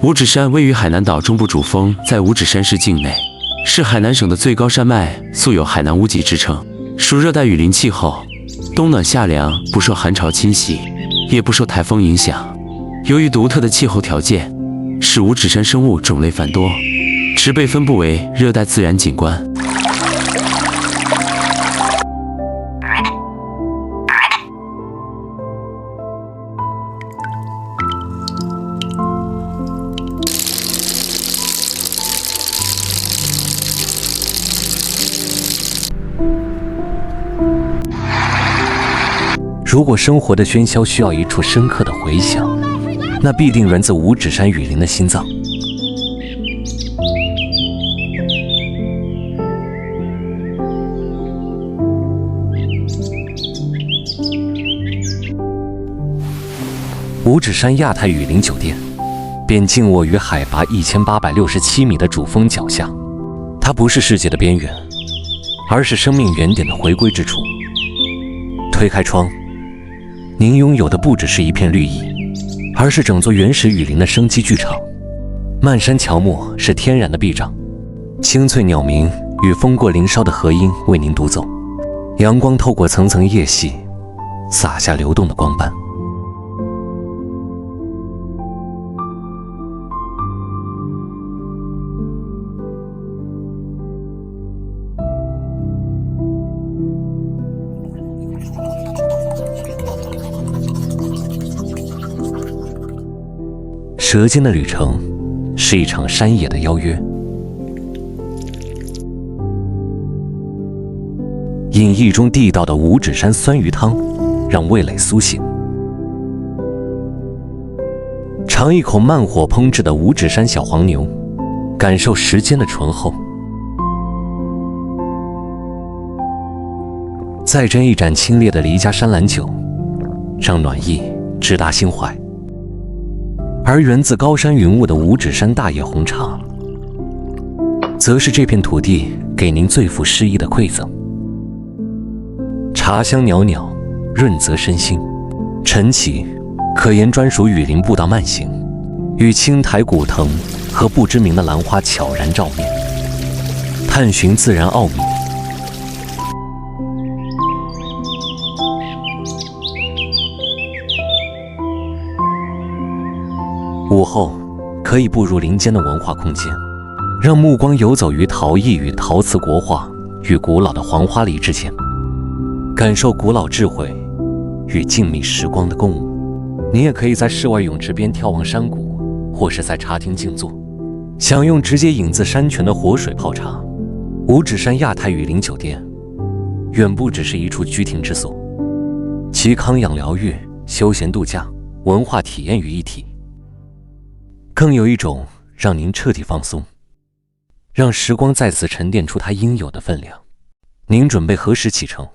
五指山位于海南岛中部主峰，在五指山市境内，是海南省的最高山脉，素有海南屋脊之称。属热带雨林气候，冬暖夏凉，不受寒潮侵袭，也不受台风影响。由于独特的气候条件，使五指山生物种类繁多，植被分布为热带自然景观。如果生活的喧嚣需要一处深刻的回响，那必定源自五指山雨林的心脏。五指山亚太雨林酒店便静卧于海拔1867米的主峰脚下，它不是世界的边缘，而是生命原点的回归之处。推开窗，您拥有的不只是一片绿意，而是整座原始雨林的生机剧场。漫山乔木是天然的壁障，清脆鸟鸣与风过林梢的和音为您独奏。阳光透过层层叶隙，洒下流动的光斑。舌尖的旅程是一场山野的邀约，饮一中地道的五指山酸鱼汤，让味蕾苏醒；尝一口慢火烹制的五指山小黄牛，感受时间的醇厚；再斟一盏清冽的黎家山兰酒，让暖意直达心怀。而源自高山云雾的五指山大叶红茶，则是这片土地给您最富诗意的馈赠。茶香袅袅，润泽身心。晨起，可言专属雨林步道慢行，与青苔古藤和不知名的兰花悄然照面，探寻自然奥秘。午后，可以步入林间的文化空间，让目光游走于陶艺与陶瓷国画与古老的黄花梨之间，感受古老智慧与静谧时光的共舞。你也可以在室外泳池边眺望山谷，或是在茶厅静坐，享用直接引自山泉的活水泡茶。五指山亚太雨林酒店，远不只是一处居停之所，集康养疗愈、休闲度假、文化体验于一体。更有一种让您彻底放松，让时光再次沉淀出它应有的分量。您准备何时启程？